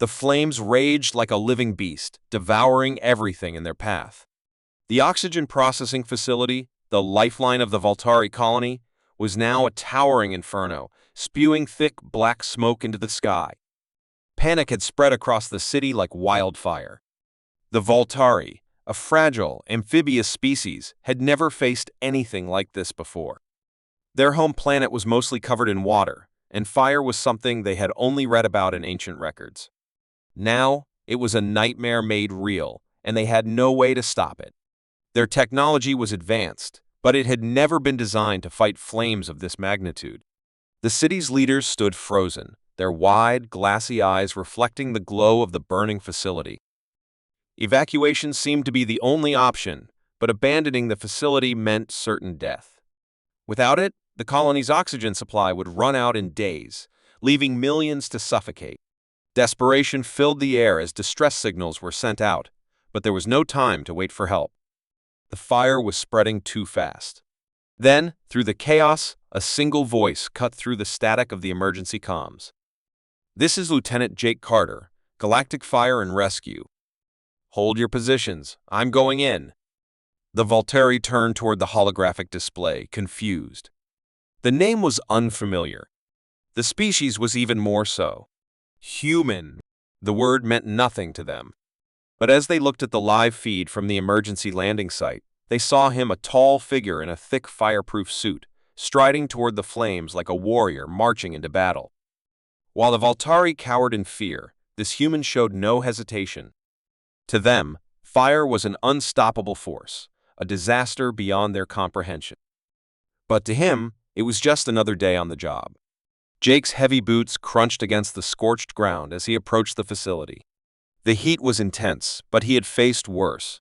The flames raged like a living beast, devouring everything in their path. The oxygen processing facility, the lifeline of the Voltari colony, was now a towering inferno, spewing thick black smoke into the sky. Panic had spread across the city like wildfire. The Voltari, a fragile, amphibious species, had never faced anything like this before. Their home planet was mostly covered in water, and fire was something they had only read about in ancient records. Now, it was a nightmare made real, and they had no way to stop it. Their technology was advanced, but it had never been designed to fight flames of this magnitude. The city's leaders stood frozen, their wide, glassy eyes reflecting the glow of the burning facility. Evacuation seemed to be the only option, but abandoning the facility meant certain death. Without it, the colony's oxygen supply would run out in days, leaving millions to suffocate. Desperation filled the air as distress signals were sent out, but there was no time to wait for help. The fire was spreading too fast. Then, through the chaos, a single voice cut through the static of the emergency comms. "This is Lieutenant Jake Carter, Galactic Fire and Rescue. Hold your positions. I'm going in." The Voltari turned toward the holographic display, confused. The name was unfamiliar. The species was even more so. Human. The word meant nothing to them. But as they looked at the live feed from the emergency landing site, they saw him, a tall figure in a thick fireproof suit, striding toward the flames like a warrior marching into battle. While the Voltari cowered in fear, this human showed no hesitation. To them, fire was an unstoppable force, a disaster beyond their comprehension. But to him, it was just another day on the job. Jake's heavy boots crunched against the scorched ground as he approached the facility. The heat was intense, but he had faced worse.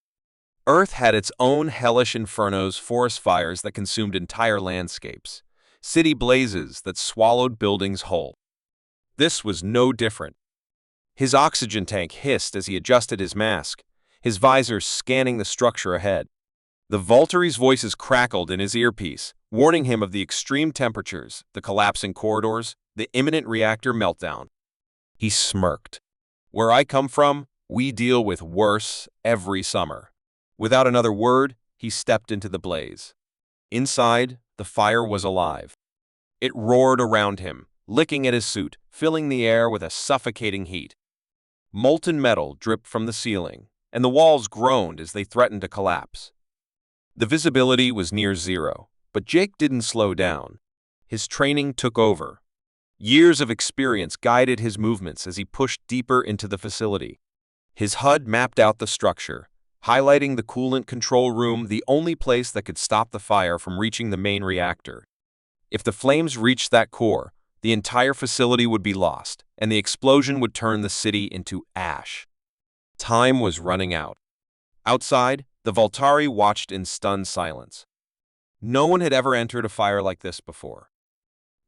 Earth had its own hellish infernos, forest fires that consumed entire landscapes, city blazes that swallowed buildings whole. This was no different. His oxygen tank hissed as he adjusted his mask, his visor scanning the structure ahead. The Voltari's voices crackled in his earpiece, warning him of the extreme temperatures, the collapsing corridors, the imminent reactor meltdown. He smirked. "Where I come from, we deal with worse every summer." Without another word, he stepped into the blaze. Inside, the fire was alive. It roared around him, licking at his suit, filling the air with a suffocating heat. Molten metal dripped from the ceiling, and the walls groaned as they threatened to collapse. The visibility was near zero, but Jake didn't slow down. His training took over. Years of experience guided his movements as he pushed deeper into the facility. His HUD mapped out the structure, highlighting the coolant control room, the only place that could stop the fire from reaching the main reactor. If the flames reached that core, the entire facility would be lost, and the explosion would turn the city into ash. Time was running out. Outside, the Voltari watched in stunned silence. No one had ever entered a fire like this before.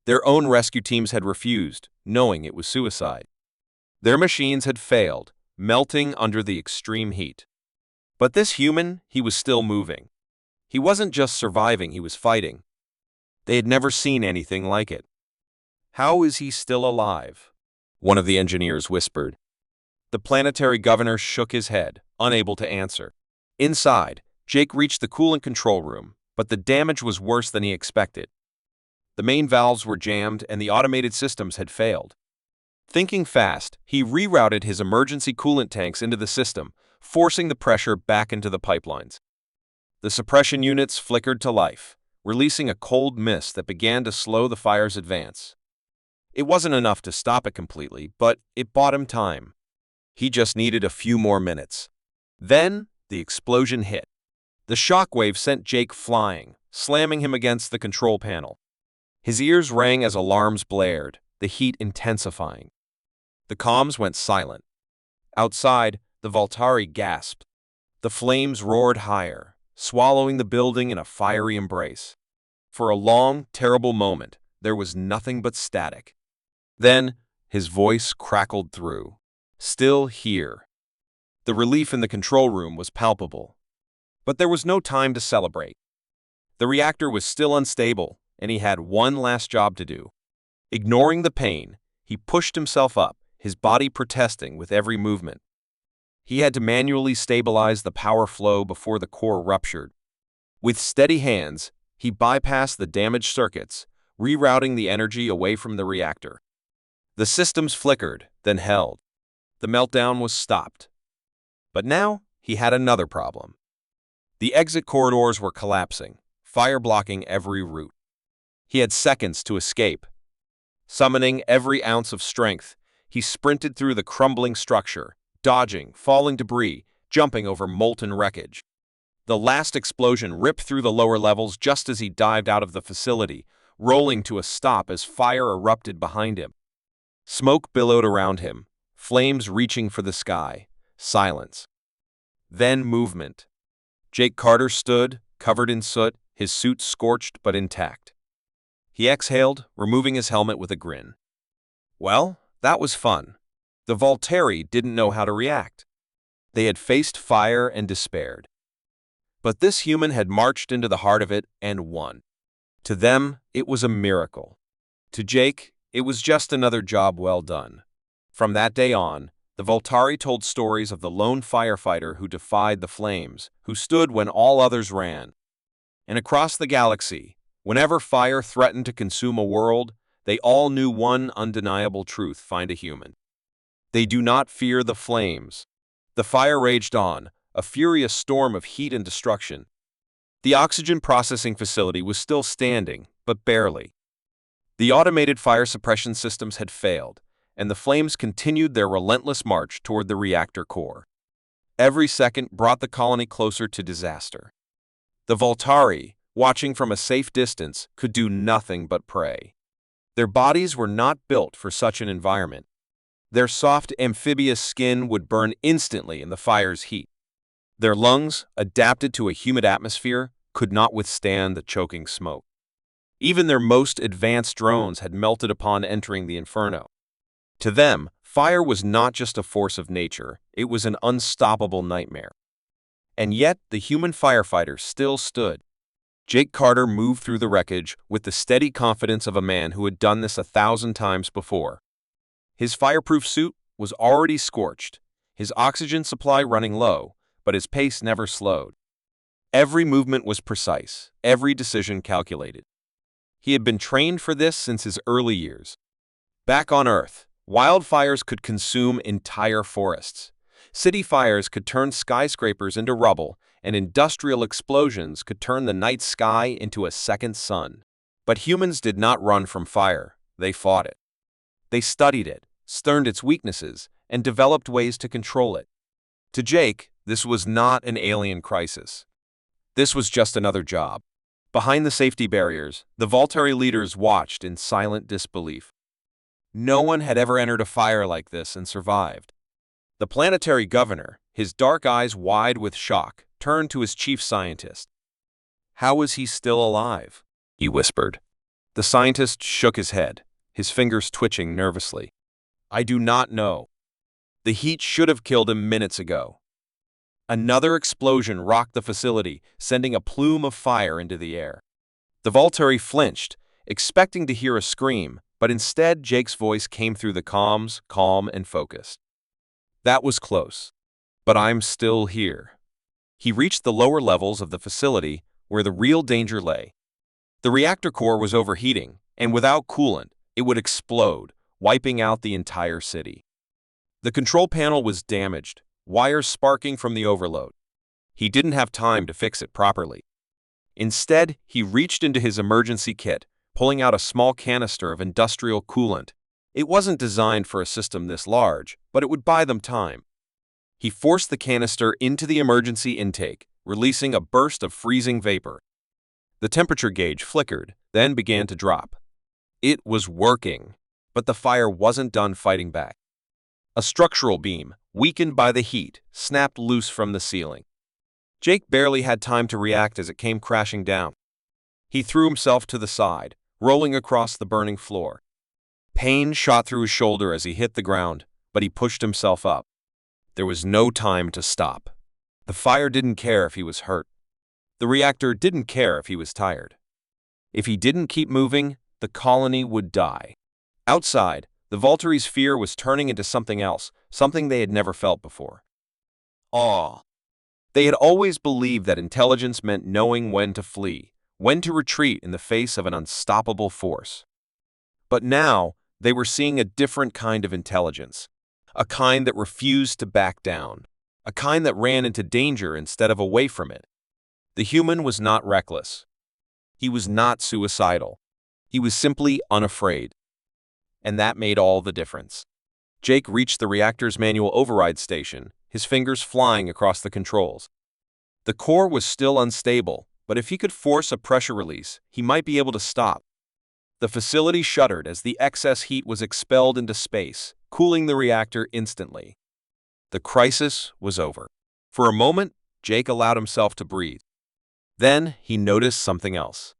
Their own rescue teams had refused, knowing it was suicide. Their machines had failed, melting under the extreme heat. But this human, he was still moving. He wasn't just surviving, he was fighting. They had never seen anything like it. "How is he still alive?" one of the engineers whispered. The planetary governor shook his head, unable to answer. Inside, Jake reached the coolant control room, but the damage was worse than he expected. The main valves were jammed and the automated systems had failed. Thinking fast, he rerouted his emergency coolant tanks into the system, forcing the pressure back into the pipelines. The suppression units flickered to life, releasing a cold mist that began to slow the fire's advance. It wasn't enough to stop it completely, but it bought him time. He just needed a few more minutes. Then, the explosion hit. The shockwave sent Jake flying, slamming him against the control panel. His ears rang as alarms blared, the heat intensifying. The comms went silent. Outside, the Voltari gasped. The flames roared higher, swallowing the building in a fiery embrace. For a long, terrible moment, there was nothing but static. Then, his voice crackled through. "Still here." The relief in the control room was palpable. But there was no time to celebrate. The reactor was still unstable, and he had one last job to do. Ignoring the pain, he pushed himself up, his body protesting with every movement. He had to manually stabilize the power flow before the core ruptured. With steady hands, he bypassed the damaged circuits, rerouting the energy away from the reactor. The systems flickered, then held. The meltdown was stopped. But now, he had another problem. The exit corridors were collapsing, fire blocking every route. He had seconds to escape. Summoning every ounce of strength, he sprinted through the crumbling structure, dodging falling debris, jumping over molten wreckage. The last explosion ripped through the lower levels just as he dived out of the facility, rolling to a stop as fire erupted behind him. Smoke billowed around him, flames reaching for the sky. Silence. Then movement. Jake Carter stood, covered in soot, his suit scorched but intact. He exhaled, removing his helmet with a grin. Well, that was fun. The Volturi didn't know how to react. They had faced fire and despaired. But this human had marched into the heart of it and won. To them, it was a miracle. To Jake, it was just another job well done. From that day on, the Volturi told stories of the lone firefighter who defied the flames, who stood when all others ran. And across the galaxy, whenever fire threatened to consume a world, they all knew one undeniable truth: find a human. They do not fear the flames. The fire raged on, a furious storm of heat and destruction. The oxygen processing facility was still standing, but barely. The automated fire suppression systems had failed, and the flames continued their relentless march toward the reactor core. Every second brought the colony closer to disaster. The Volturi, watching from a safe distance, could do nothing but pray. Their bodies were not built for such an environment. Their soft amphibious skin would burn instantly in the fire's heat. Their lungs, adapted to a humid atmosphere, could not withstand the choking smoke. Even their most advanced drones had melted upon entering the inferno. To them, fire was not just a force of nature, it was an unstoppable nightmare. And yet, the human firefighter still stood. Jake Carter moved through the wreckage with the steady confidence of a man who had done this 1,000 times before. His fireproof suit was already scorched, his oxygen supply running low, but his pace never slowed. Every movement was precise, every decision calculated. He had been trained for this since his early years. Back on Earth, wildfires could consume entire forests. City fires could turn skyscrapers into rubble, and industrial explosions could turn the night sky into a second sun. But humans did not run from fire, they fought it. They studied it, learned its weaknesses, and developed ways to control it. To Jake, this was not an alien crisis. This was just another job. Behind the safety barriers, the Volturi leaders watched in silent disbelief. No one had ever entered a fire like this and survived. The planetary governor, his dark eyes wide with shock, turned to his chief scientist. "How is he still alive?" he whispered. The scientist shook his head, his fingers twitching nervously. "I do not know. The heat should have killed him minutes ago." Another explosion rocked the facility, sending a plume of fire into the air. The Volturi flinched, expecting to hear a scream, but instead Jake's voice came through the comms, calm and focused. "That was close, but I'm still here." He reached the lower levels of the facility, where the real danger lay. The reactor core was overheating, and without coolant, it would explode, wiping out the entire city. The control panel was damaged, wires sparking from the overload. He didn't have time to fix it properly. Instead, he reached into his emergency kit, pulling out a small canister of industrial coolant. It wasn't designed for a system this large, but it would buy them time. He forced the canister into the emergency intake, releasing a burst of freezing vapor. The temperature gauge flickered, then began to drop. It was working, but the fire wasn't done fighting back. A structural beam, weakened by the heat, snapped loose from the ceiling. Jake barely had time to react as it came crashing down. He threw himself to the side, rolling across the burning floor. Pain shot through his shoulder as he hit the ground, but he pushed himself up. There was no time to stop. The fire didn't care if he was hurt. The reactor didn't care if he was tired. If he didn't keep moving, the colony would die. Outside, The Volturi's fear was turning into something else, something they had never felt before. Awe. They had always believed that intelligence meant knowing when to flee, when to retreat in the face of an unstoppable force. But now, they were seeing a different kind of intelligence, a kind that refused to back down, a kind that ran into danger instead of away from it. The human was not reckless. He was not suicidal. He was simply unafraid. And that made all the difference. Jake reached the reactor's manual override station, his fingers flying across the controls. The core was still unstable, but if he could force a pressure release, he might be able to stop. The facility shuddered as the excess heat was expelled into space, cooling the reactor instantly. The crisis was over. For a moment, Jake allowed himself to breathe. Then he noticed something else.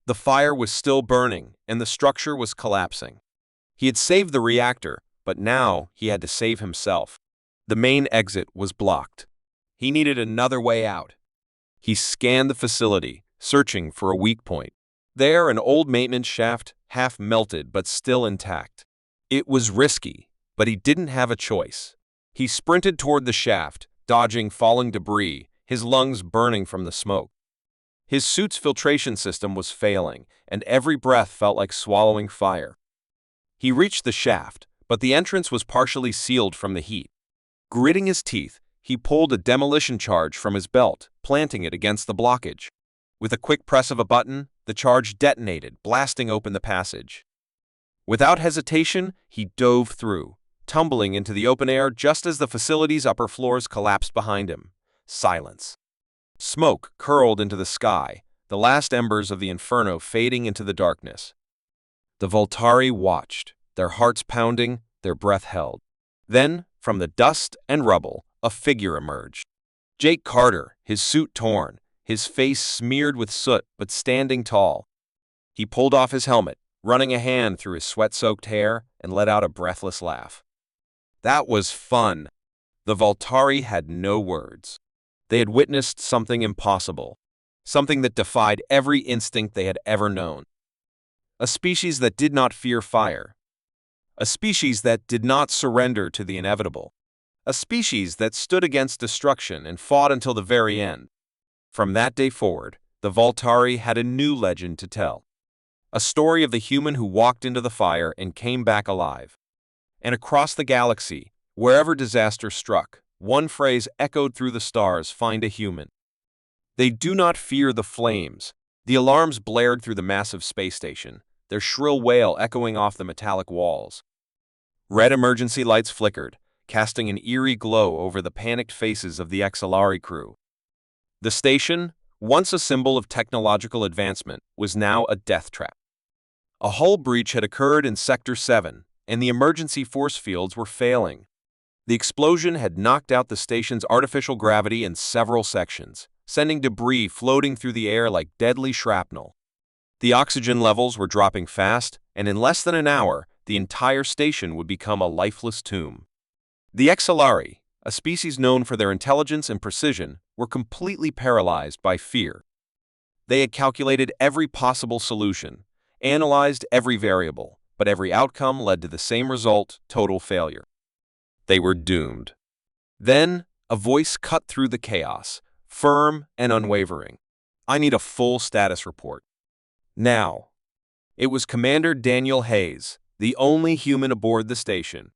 The fire was still burning, and the structure was collapsing. He had saved the reactor, but now he had to save himself. The main exit was blocked. He needed another way out. He scanned the facility, searching for a weak point. There, an old maintenance shaft, half melted but still intact. It was risky, but he didn't have a choice. He sprinted toward the shaft, dodging falling debris, his lungs burning from the smoke. His suit's filtration system was failing, and every breath felt like swallowing fire. He reached the shaft, but the entrance was partially sealed from the heat. Gritting his teeth, he pulled a demolition charge from his belt, planting it against the blockage. With a quick press of a button, the charge detonated, blasting open the passage. Without hesitation, he dove through, tumbling into the open air just as the facility's upper floors collapsed behind him. Silence. Smoke curled into the sky, the last embers of the inferno fading into the darkness. The Voltari watched, their hearts pounding, their breath held. Then, from the dust and rubble, a figure emerged. Jake Carter, his suit torn, his face smeared with soot but standing tall. He pulled off his helmet, running a hand through his sweat-soaked hair, and let out a breathless laugh. That was fun. The Voltari had no words. They had witnessed something impossible, something that defied every instinct they had ever known. A species that did not fear fire. A species that did not surrender to the inevitable. A species that stood against destruction and fought until the very end. From that day forward, the Voltari had a new legend to tell. A story of the human who walked into the fire and came back alive. And across the galaxy, wherever disaster struck, one phrase echoed through the stars: find a human. They do not fear the flames. The alarms blared through the massive space station, their shrill wail echoing off the metallic walls. Red emergency lights flickered, casting an eerie glow over the panicked faces of the XLR crew. The station, once a symbol of technological advancement, was now a death trap. A hull breach had occurred in Sector 7, and the emergency force fields were failing. The explosion had knocked out the station's artificial gravity in several sections, sending debris floating through the air like deadly shrapnel. The oxygen levels were dropping fast, and in less than an hour, the entire station would become a lifeless tomb. The XLR, a species known for their intelligence and precision, were completely paralyzed by fear. They had calculated every possible solution, analyzed every variable, but every outcome led to the same result: total failure. They were doomed. Then, a voice cut through the chaos, firm and unwavering. I need a full status report. Now. It was Commander Daniel Hayes, the only human aboard the station.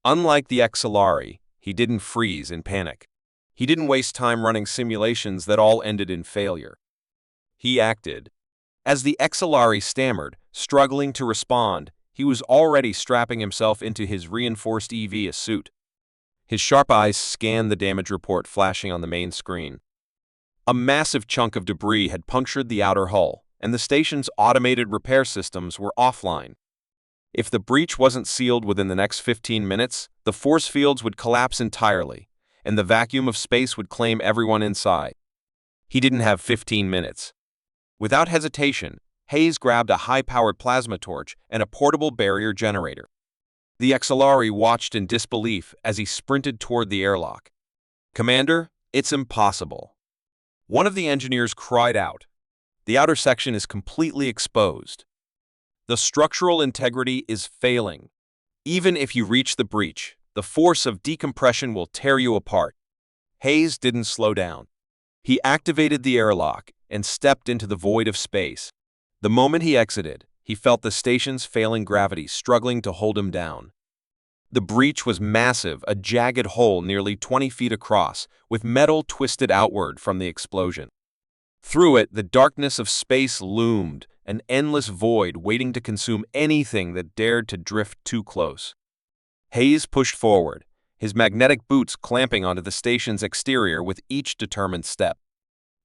Unlike the XLR, he didn't freeze in panic. He didn't waste time running simulations that all ended in failure. He acted. As the XLR stammered, struggling to respond, he was already strapping himself into his reinforced EV suit. His sharp eyes scanned the damage report flashing on the main screen. A massive chunk of debris had punctured the outer hull, and the station's automated repair systems were offline. If the breach wasn't sealed within the next 15 minutes, the force fields would collapse entirely, and the vacuum of space would claim everyone inside. He didn't have 15 minutes. Without hesitation, Hayes grabbed a high-powered plasma torch and a portable barrier generator. The XLR watched in disbelief as he sprinted toward the airlock. Commander, it's impossible. One of the engineers cried out. The outer section is completely exposed. The structural integrity is failing. Even if you reach the breach, the force of decompression will tear you apart. Hayes didn't slow down. He activated the airlock and stepped into the void of space. The moment he exited, he felt the station's failing gravity struggling to hold him down. The breach was massive, a jagged hole nearly 20 feet across, with metal twisted outward from the explosion. Through it, the darkness of space loomed, an endless void waiting to consume anything that dared to drift too close. Hayes pushed forward, his magnetic boots clamping onto the station's exterior with each determined step.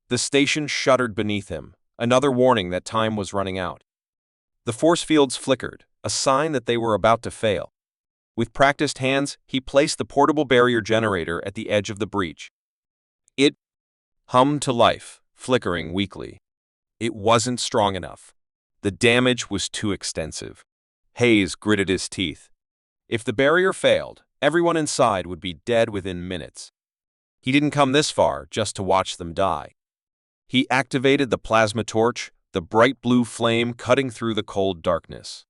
The station shuddered beneath him, another warning that time was running out. The force fields flickered, a sign that they were about to fail. With practiced hands, he placed the portable barrier generator at the edge of the breach. It hummed to life, flickering weakly. It wasn't strong enough. The damage was too extensive. Hayes gritted his teeth. If the barrier failed, everyone inside would be dead within minutes. He didn't come this far just to watch them die. He activated the plasma torch, the bright blue flame cutting through the cold darkness.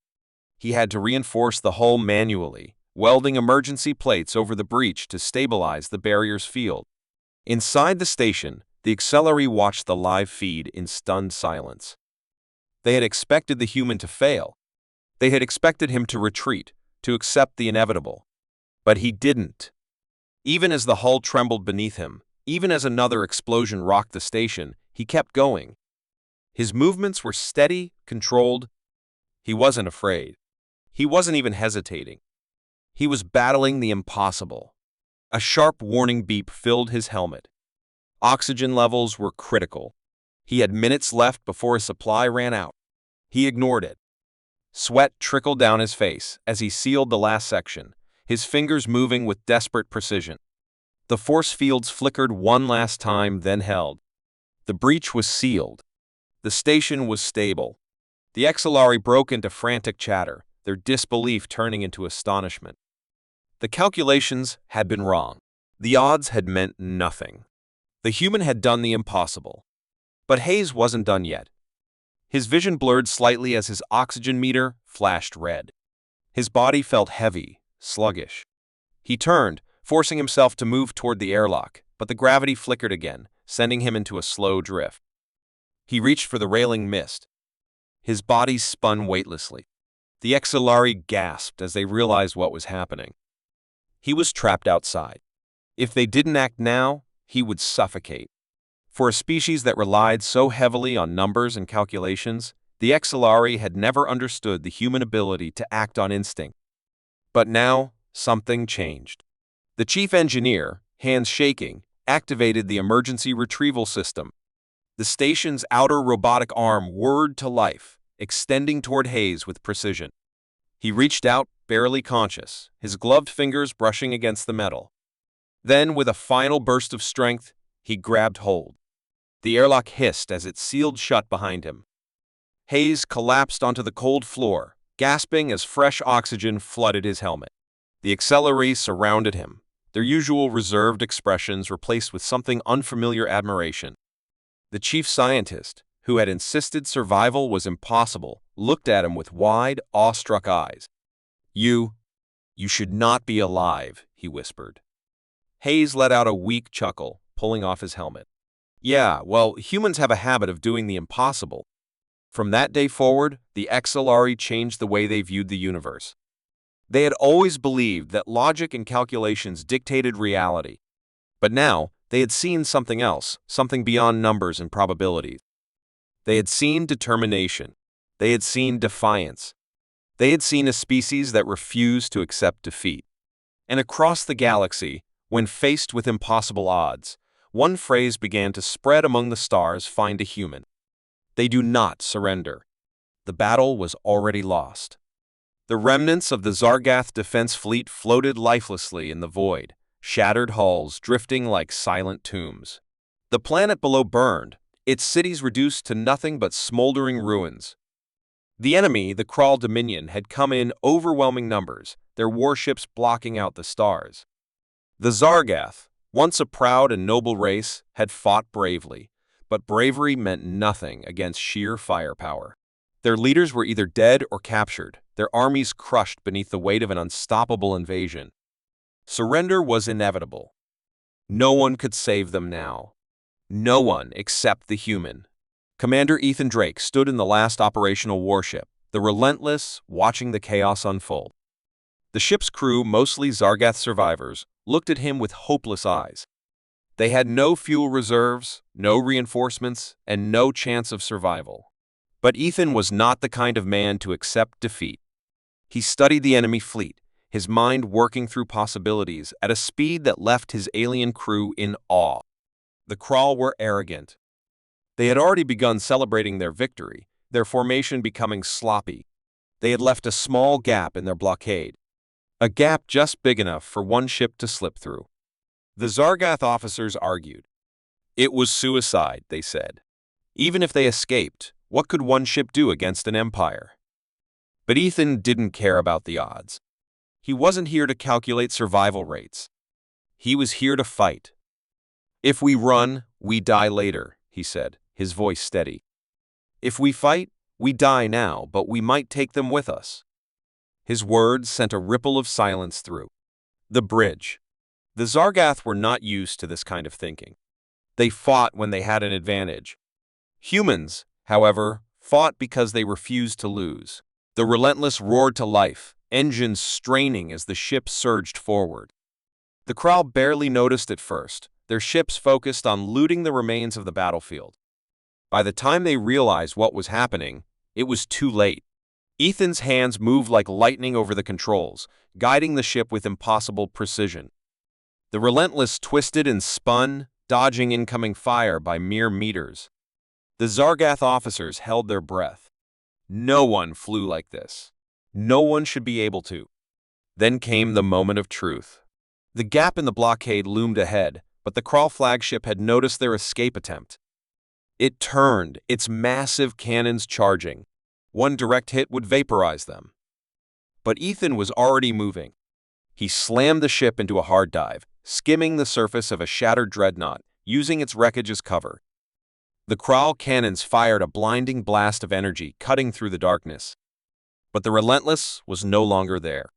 He had to reinforce the hull manually, welding emergency plates over the breach to stabilize the barrier's field. Inside the station, the Acceleri watched the live feed in stunned silence. They had expected the human to fail. They had expected him to retreat, to accept the inevitable. But he didn't. Even as the hull trembled beneath him, even as another explosion rocked the station, he kept going. His movements were steady, controlled. He wasn't afraid. He wasn't even hesitating. He was battling the impossible. A sharp warning beep filled his helmet. Oxygen levels were critical. He had minutes left before his supply ran out. He ignored it. Sweat trickled down his face as he sealed the last section, his fingers moving with desperate precision. The force fields flickered one last time, then held. The breach was sealed. The station was stable. The Acceleri broke into frantic chatter, their disbelief turning into astonishment. The calculations had been wrong. The odds had meant nothing. The human had done the impossible. But Hayes wasn't done yet. His vision blurred slightly as his oxygen meter flashed red. His body felt heavy, sluggish. He turned, forcing himself to move toward the airlock, but the gravity flickered again, sending him into a slow drift. He reached for the railing missed. His body spun weightlessly. The Acceleri gasped as they realized what was happening. He was trapped outside. If they didn't act now, he would suffocate. For a species that relied so heavily on numbers and calculations, the Acceleri had never understood the human ability to act on instinct. But now, something changed. The chief engineer, hands shaking, activated the emergency retrieval system. The station's outer robotic arm whirred to life, extending toward Hayes with precision. He reached out, barely conscious, his gloved fingers brushing against the metal. Then, with a final burst of strength, he grabbed hold. The airlock hissed as it sealed shut behind him. Hayes collapsed onto the cold floor, gasping as fresh oxygen flooded his helmet. The Acceleri surrounded him, their usual reserved expressions replaced with something unfamiliar admiration. The chief scientist, who had insisted survival was impossible, looked at him with wide, awestruck eyes. You should not be alive," he whispered. Hayes let out a weak chuckle, pulling off his helmet. "Yeah, well, humans have a habit of doing the impossible." From that day forward, the Acceleri changed the way they viewed the universe. They had always believed that logic and calculations dictated reality. But now, they had seen something else, something beyond numbers and probabilities. They had seen determination. They had seen defiance. They had seen a species that refused to accept defeat. And across the galaxy, when faced with impossible odds, one phrase began to spread among the stars: find a human. They do not surrender. The battle was already lost. The remnants of the Zargath defense fleet floated lifelessly in the void, shattered hulls drifting like silent tombs. The planet below burned, its cities reduced to nothing but smoldering ruins. The enemy, the Kral Dominion, had come in overwhelming numbers, their warships blocking out the stars. The Zargath, once a proud and noble race, had fought bravely, but bravery meant nothing against sheer firepower. Their leaders were either dead or captured, their armies crushed beneath the weight of an unstoppable invasion. Surrender was inevitable. No one could save them now. No one except the human. Commander Ethan Drake stood in the last operational warship, the Relentless, watching the chaos unfold. The ship's crew, mostly Zargath survivors, looked at him with hopeless eyes. They had no fuel reserves, no reinforcements, and no chance of survival. But Ethan was not the kind of man to accept defeat. He studied the enemy fleet, his mind working through possibilities at a speed that left his alien crew in awe. The Krall were arrogant. They had already begun celebrating their victory, their formation becoming sloppy. They had left a small gap in their blockade, a gap just big enough for one ship to slip through. The Zargath officers argued. It was suicide, they said. Even if they escaped, what could one ship do against an empire? But Ethan didn't care about the odds. He wasn't here to calculate survival rates. He was here to fight. If we run, we die later, he said, his voice steady. If we fight, we die now, but we might take them with us. His words sent a ripple of silence through the bridge. The Zargath were not used to this kind of thinking. They fought when they had an advantage. Humans, however, fought because they refused to lose. The Relentless roared to life, engines straining as the ship surged forward. The Krall barely noticed at first. Their ships focused on looting the remains of the battlefield. By the time they realized what was happening, it was too late. Ethan's hands moved like lightning over the controls, guiding the ship with impossible precision. The Relentless twisted and spun, dodging incoming fire by mere meters. The Zargath officers held their breath. No one flew like this. No one should be able to. Then came the moment of truth. The gap in the blockade loomed ahead, but the Krall flagship had noticed their escape attempt. It turned, its massive cannons charging. One direct hit would vaporize them. But Ethan was already moving. He slammed the ship into a hard dive, skimming the surface of a shattered dreadnought, using its wreckage as cover. The Krall cannons fired a blinding blast of energy, cutting through the darkness. But the Relentless was no longer there.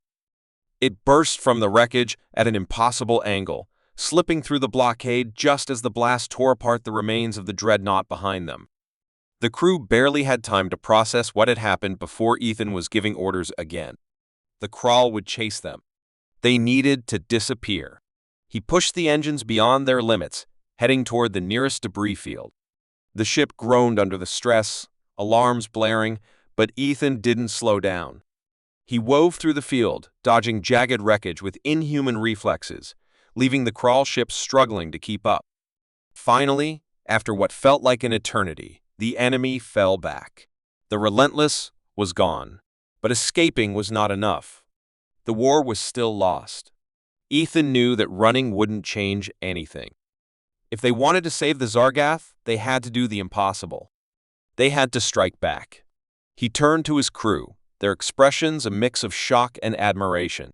It burst from the wreckage at an impossible angle, slipping through the blockade just as the blast tore apart the remains of the dreadnought behind them. The crew barely had time to process what had happened before Ethan was giving orders again. The Krall would chase them. They needed to disappear. He pushed the engines beyond their limits, heading toward the nearest debris field. The ship groaned under the stress, alarms blaring, but Ethan didn't slow down. He wove through the field, dodging jagged wreckage with inhuman reflexes, leaving the Krall ship struggling to keep up. Finally, after what felt like an eternity, the enemy fell back. The Relentless was gone, but escaping was not enough. The war was still lost. Ethan knew that running wouldn't change anything. If they wanted to save the Zargath, they had to do the impossible. They had to strike back. He turned to his crew, their expressions a mix of shock and admiration.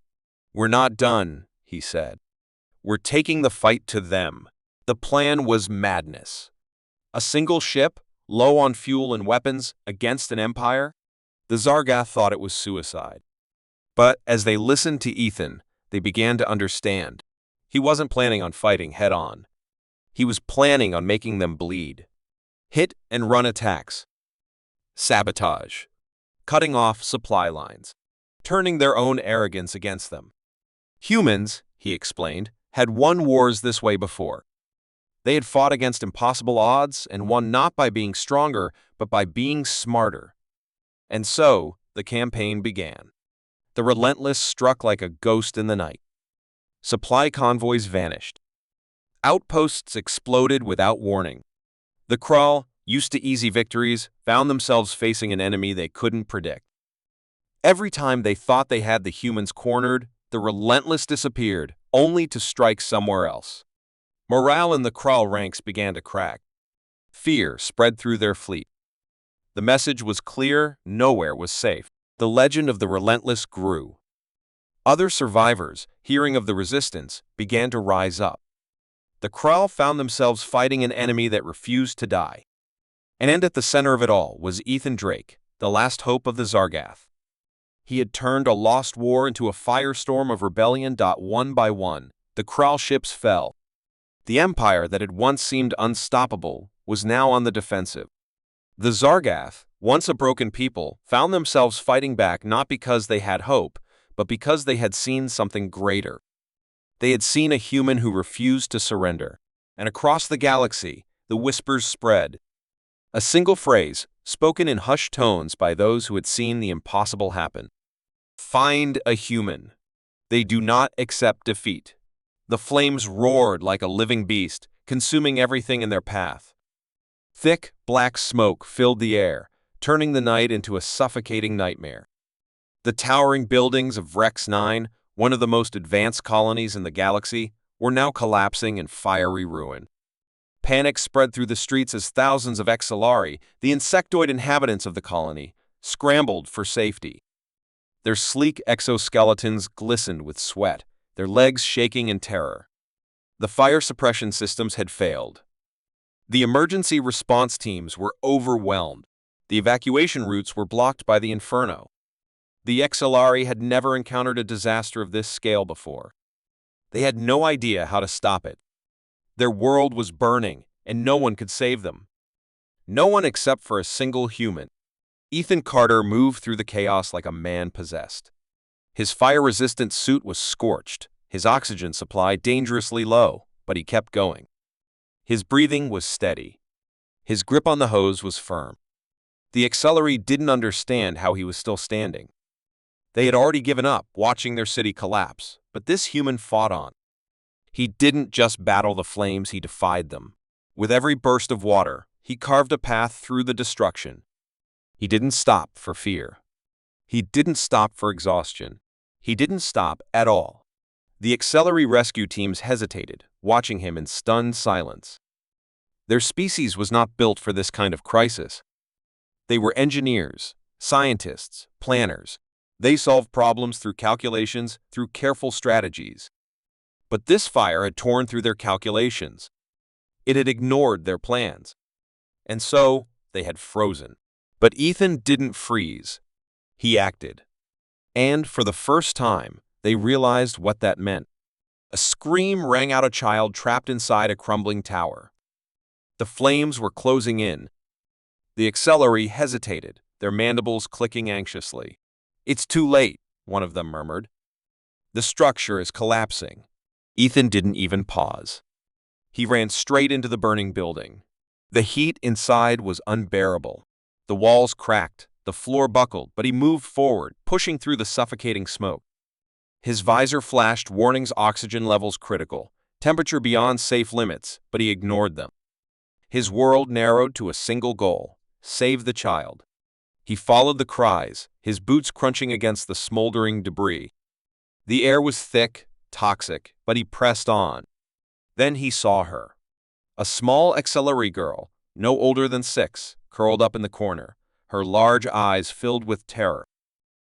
"We're not done," he said. "We're taking the fight to them." The plan was madness. A single ship, low on fuel and weapons, against an empire? The Zargath thought it was suicide. But as they listened to Ethan, they began to understand. He wasn't planning on fighting head-on. He was planning on making them bleed. Hit and run attacks. Sabotage. Cutting off supply lines. Turning their own arrogance against them. Humans, he explained, had won wars this way before. They had fought against impossible odds and won not by being stronger, but by being smarter. And so, the campaign began. The Relentless struck like a ghost in the night. Supply convoys vanished. Outposts exploded without warning. The Krall, used to easy victories, found themselves facing an enemy they couldn't predict. Every time they thought they had the humans cornered, the Relentless disappeared, only to strike somewhere else. Morale in the Krall ranks began to crack. Fear spread through their fleet. The message was clear: nowhere was safe. The legend of the Relentless grew. Other survivors, hearing of the resistance, began to rise up. The Krall found themselves fighting an enemy that refused to die. And at the center of it all was Ethan Drake, the last hope of the Zargath. He had turned a lost war into a firestorm of rebellion. One by one, the Kral ships fell. The empire that had once seemed unstoppable was now on the defensive. The Zargath, once a broken people, found themselves fighting back not because they had hope, but because they had seen something greater. They had seen a human who refused to surrender. And across the galaxy, the whispers spread. A single phrase, spoken in hushed tones by those who had seen the impossible happen. Find a human. They do not accept defeat. The flames roared like a living beast, consuming everything in their path. Thick, black smoke filled the air, turning the night into a suffocating nightmare. The towering buildings of Rex 9, one of the most advanced colonies in the galaxy, were now collapsing in fiery ruin. Panic spread through the streets as thousands of Exilari, the insectoid inhabitants of the colony, scrambled for safety. Their sleek exoskeletons glistened with sweat, their legs shaking in terror. The fire suppression systems had failed. The emergency response teams were overwhelmed. The evacuation routes were blocked by the inferno. The Exilari had never encountered a disaster of this scale before. They had no idea how to stop it. Their world was burning, and no one could save them. No one except for a single human. Ethan Carter moved through the chaos like a man possessed. His fire-resistant suit was scorched, his oxygen supply dangerously low, but he kept going. His breathing was steady. His grip on the hose was firm. The Exilari didn't understand how he was still standing. They had already given up, watching their city collapse, but this human fought on. He didn't just battle the flames, he defied them. With every burst of water, he carved a path through the destruction. He didn't stop for fear. He didn't stop for exhaustion. He didn't stop at all. The Exilari rescue teams hesitated, watching him in stunned silence. Their species was not built for this kind of crisis. They were engineers, scientists, planners. They solved problems through calculations, through careful strategies. But this fire had torn through their calculations. It had ignored their plans. And so, they had frozen. But Ethan didn't freeze. He acted. And for the first time, they realized what that meant. A scream rang out, a child trapped inside a crumbling tower. The flames were closing in. The Exilari hesitated, their mandibles clicking anxiously. "It's too late," one of them murmured. "The structure is collapsing." Ethan didn't even pause. He ran straight into the burning building. The heat inside was unbearable. The walls cracked, the floor buckled, but he moved forward, pushing through the suffocating smoke. His visor flashed warnings: oxygen levels critical, temperature beyond safe limits, but he ignored them. His world narrowed to a single goal: save the child. He followed the cries, his boots crunching against the smoldering debris. The air was thick, toxic, but he pressed on. Then he saw her. A small Exilari girl, no older than 6, curled up in the corner, her large eyes filled with terror.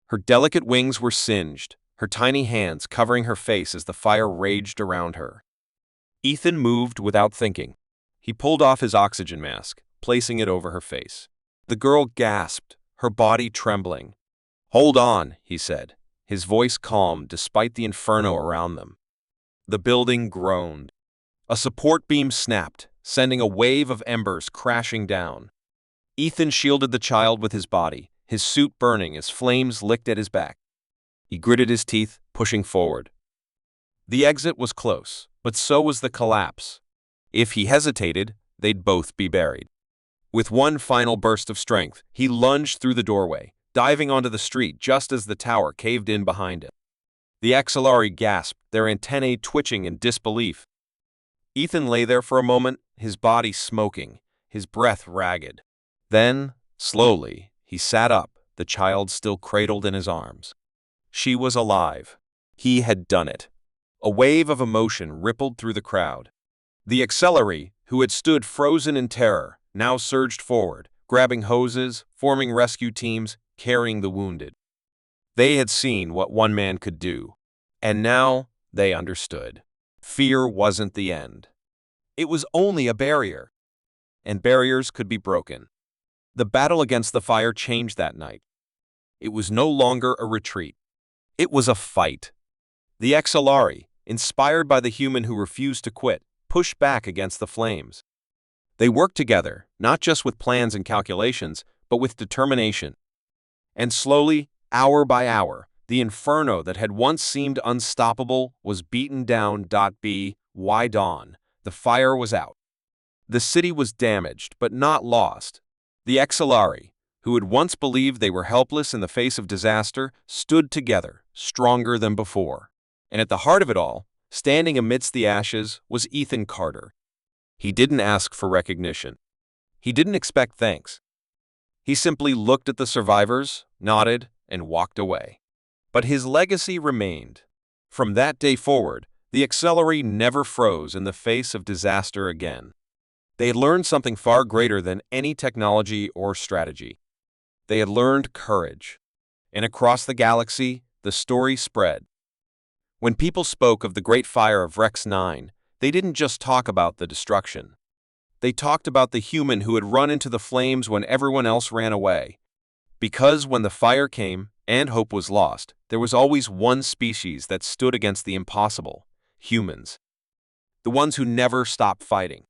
Her delicate wings were singed, her tiny hands covering her face as the fire raged around her. Ethan moved without thinking. He pulled off his oxygen mask, placing it over her face. The girl gasped, her body trembling. "Hold on," he said, his voice calm despite the inferno around them. The building groaned. A support beam snapped, sending a wave of embers crashing down. Ethan shielded the child with his body, his suit burning as flames licked at his back. He gritted his teeth, pushing forward. The exit was close, but so was the collapse. If he hesitated, they'd both be buried. With one final burst of strength, he lunged through the doorway, diving onto the street just as the tower caved in behind him. The Exilari gasped, their antennae twitching in disbelief. Ethan lay there for a moment, his body smoking, his breath ragged. Then, slowly, he sat up, the child still cradled in his arms. She was alive. He had done it. A wave of emotion rippled through the crowd. The Exilari, who had stood frozen in terror, now surged forward, grabbing hoses, forming rescue teams, carrying the wounded. They had seen what one man could do, and now they understood. Fear wasn't the end. It was only a barrier, and barriers could be broken. The battle against the fire changed that night. It was no longer a retreat. It was a fight. The XLR, inspired by the human who refused to quit, pushed back against the flames. They worked together, not just with plans and calculations, but with determination. And slowly, hour by hour, the inferno that had once seemed unstoppable was beaten down. By dawn, the fire was out. The city was damaged, but not lost. The XLR, who had once believed they were helpless in the face of disaster, stood together, stronger than before. And at the heart of it all, standing amidst the ashes, was Ethan Carter. He didn't ask for recognition. He didn't expect thanks. He simply looked at the survivors, nodded, and walked away. But his legacy remained. From that day forward, the XLR never froze in the face of disaster again. They had learned something far greater than any technology or strategy. They had learned courage. And across the galaxy, the story spread. When people spoke of the Great Fire of Rex 9, they didn't just talk about the destruction. They talked about the human who had run into the flames when everyone else ran away. Because when the fire came and hope was lost, there was always one species that stood against the impossible: humans. The ones who never stopped fighting.